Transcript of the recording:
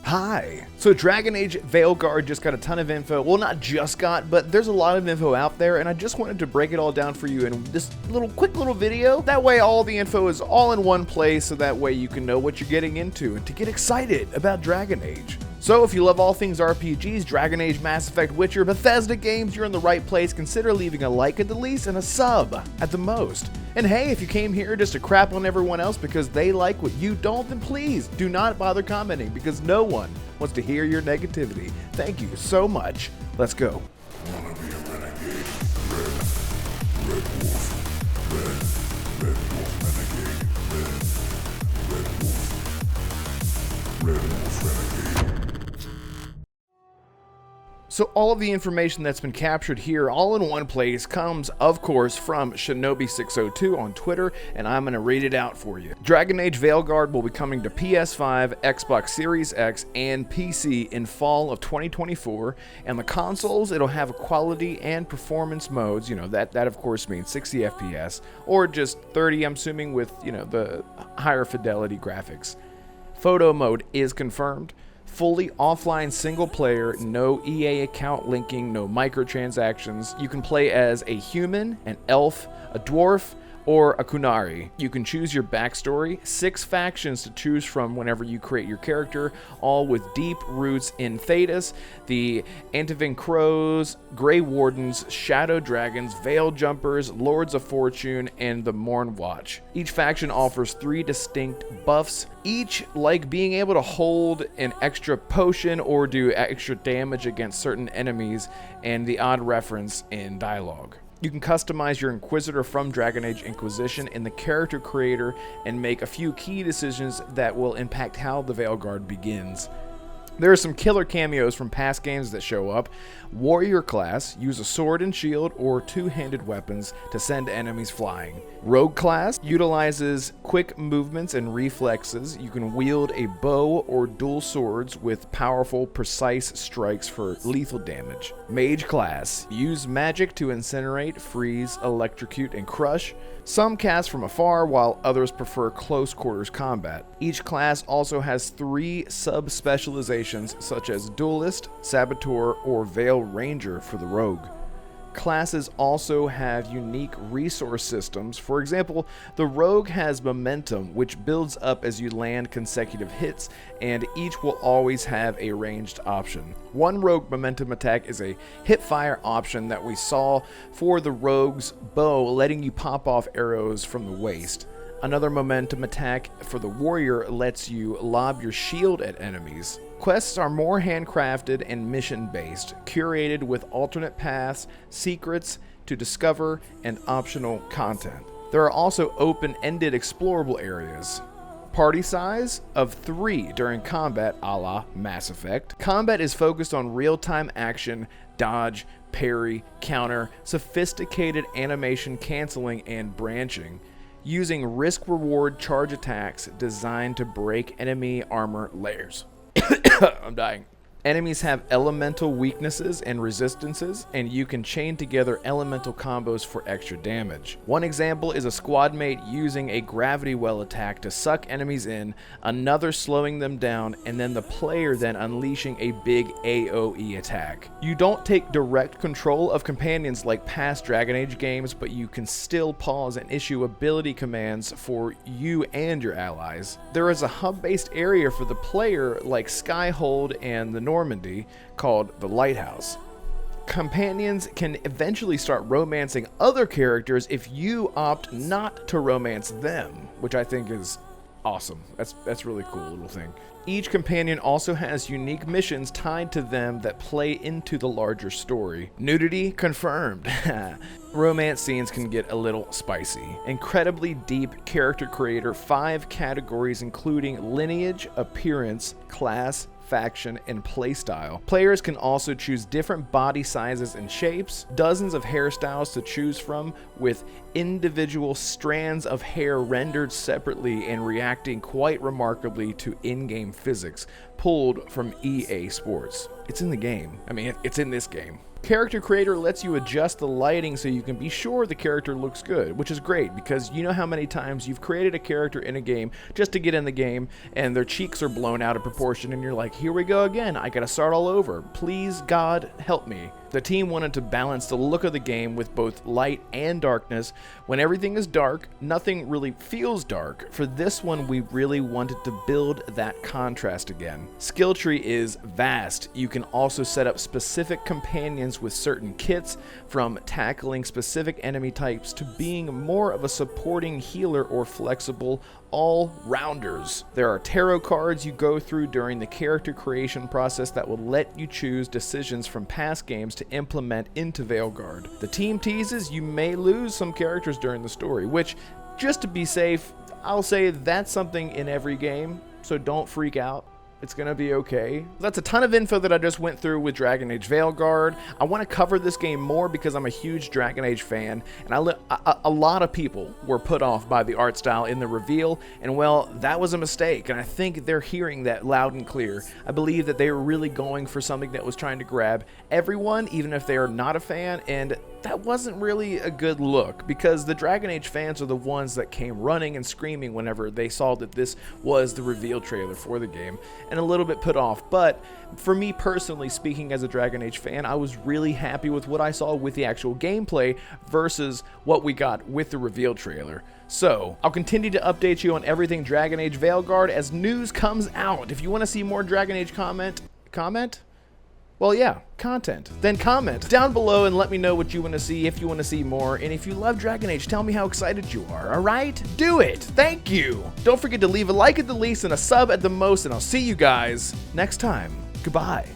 Hi! So Dragon Age Veilguard just got a ton of info. Well, not just got, but there's a lot of info out there, and I just wanted to break it all down for you in this quick little video. That way all the info is all in one place, so that way you can know what you're getting into and to get excited about Dragon Age. So if you love all things RPGs, Dragon Age, Mass Effect, Witcher, Bethesda games, you're in the right place. Consider leaving a like at the least and a sub at the most. And hey, if you came here just to crap on everyone else because they like what you don't, then please do not bother commenting because no one wants to hear your negativity. Thank you so much. Let's go. Wanna be a renegade? Red wolf. Red wolf renegade. Red wolf renegade. So all of the information that's been captured here all in one place comes, of course, from Shinobi602 on Twitter, and I'm going to read it out for you. Dragon Age Veilguard will be coming to PS5, Xbox Series X, and PC in fall of 2024, and the consoles, it'll have quality and performance modes, that of course means 60 FPS, or just 30, I'm assuming, with, the higher fidelity graphics. Photo mode is confirmed. Fully offline single player, no EA account linking, no microtransactions. You can play as a human, an elf, a dwarf, or a Kunari. You can choose your backstory, 6 factions to choose from whenever you create your character, all with deep roots in Thedas, the Antivin Crows, Grey Wardens, Shadow Dragons, Veil Jumpers, Lords of Fortune, and the Morn Watch. Each faction offers 3 distinct buffs, each like being able to hold an extra potion or do extra damage against certain enemies, and the odd reference in dialogue. You can customize your Inquisitor from Dragon Age Inquisition in the character creator and make a few key decisions that will impact how the Veilguard begins. There are some killer cameos from past games that show up. Warrior class, use a sword and shield or 2-handed weapons to send enemies flying. Rogue class utilizes quick movements and reflexes. You can wield a bow or dual swords with powerful, precise strikes for lethal damage. Mage class, use magic to incinerate, freeze, electrocute, and crush. Some cast from afar, while others prefer close quarters combat. Each class also has 3 sub-specializations such as Duelist, Saboteur, or Veil Ranger for the Rogue. Classes also have unique resource systems. For example, the Rogue has momentum, which builds up as you land consecutive hits, and each will always have a ranged option. One Rogue momentum attack is a hip-fire option that we saw for the Rogue's bow, letting you pop off arrows from the waist. Another momentum attack for the Warrior lets you lob your shield at enemies. Quests are more handcrafted and mission-based, curated with alternate paths, secrets to discover, and optional content. There are also open-ended explorable areas. Party size of 3 during combat, a la Mass Effect. Combat is focused on real-time action, dodge, parry, counter, sophisticated animation canceling, and branching, using risk-reward charge attacks designed to break enemy armor layers. I'm dying. Enemies have elemental weaknesses and resistances, and you can chain together elemental combos for extra damage. One example is a squad mate using a gravity well attack to suck enemies in, another slowing them down, and then the player then unleashing a big AoE attack. You don't take direct control of companions like past Dragon Age games, but you can still pause and issue ability commands for you and your allies. There is a hub-based area for the player like Skyhold and the Normandy called the Lighthouse. Companions can eventually start romancing other characters if you opt not to romance them, which I think is awesome. That's really cool little thing. Each companion also has unique missions tied to them that play into the larger story. Nudity confirmed. Romance scenes can get a little spicy. Incredibly deep character creator, 5 categories including lineage, appearance, class, faction, and playstyle. Players can also choose different body sizes and shapes, dozens of hairstyles to choose from, with individual strands of hair rendered separately and reacting quite remarkably to in-game physics, pulled from EA Sports. It's in the game. I mean, it's in this game. Character Creator lets you adjust the lighting so you can be sure the character looks good, which is great because you know how many times you've created a character in a game just to get in the game and their cheeks are blown out of proportion and you're like, here we go again, I gotta start all over. Please, God, help me. The team wanted to balance the look of the game with both light and darkness. When everything is dark, nothing really feels dark. For this one, we really wanted to build that contrast again. Skill tree is vast. You can also set up specific companions with certain kits, from tackling specific enemy types to being more of a supporting healer or flexible all-rounders. There are tarot cards you go through during the character creation process that will let you choose decisions from past games to implement into Veilguard. The team teases you may lose some characters during the story, which, just to be safe, I'll say that's something in every game, so don't freak out. It's gonna be okay. That's a ton of info that I just went through with Dragon Age Veilguard. I want to cover this game more because I'm a huge Dragon Age fan, and a lot of people were put off by the art style in the reveal, and well, that was a mistake, and I think they're hearing that loud and clear. I believe that they were really going for something that was trying to grab everyone, even if they are not a fan, and that wasn't really a good look, because the Dragon Age fans are the ones that came running and screaming whenever they saw that this was the reveal trailer for the game, and a little bit put off. But for me personally, speaking as a Dragon Age fan, I was really happy with what I saw with the actual gameplay versus what we got with the reveal trailer. So, I'll continue to update you on everything Dragon Age Veilguard as news comes out. If you want to see more Dragon Age content? Well, yeah, content. Then comment down below and let me know what you want to see, if you want to see more, and if you love Dragon Age, tell me how excited you are, alright? Do it! Thank you! Don't forget to leave a like at the least and a sub at the most, and I'll see you guys next time. Goodbye.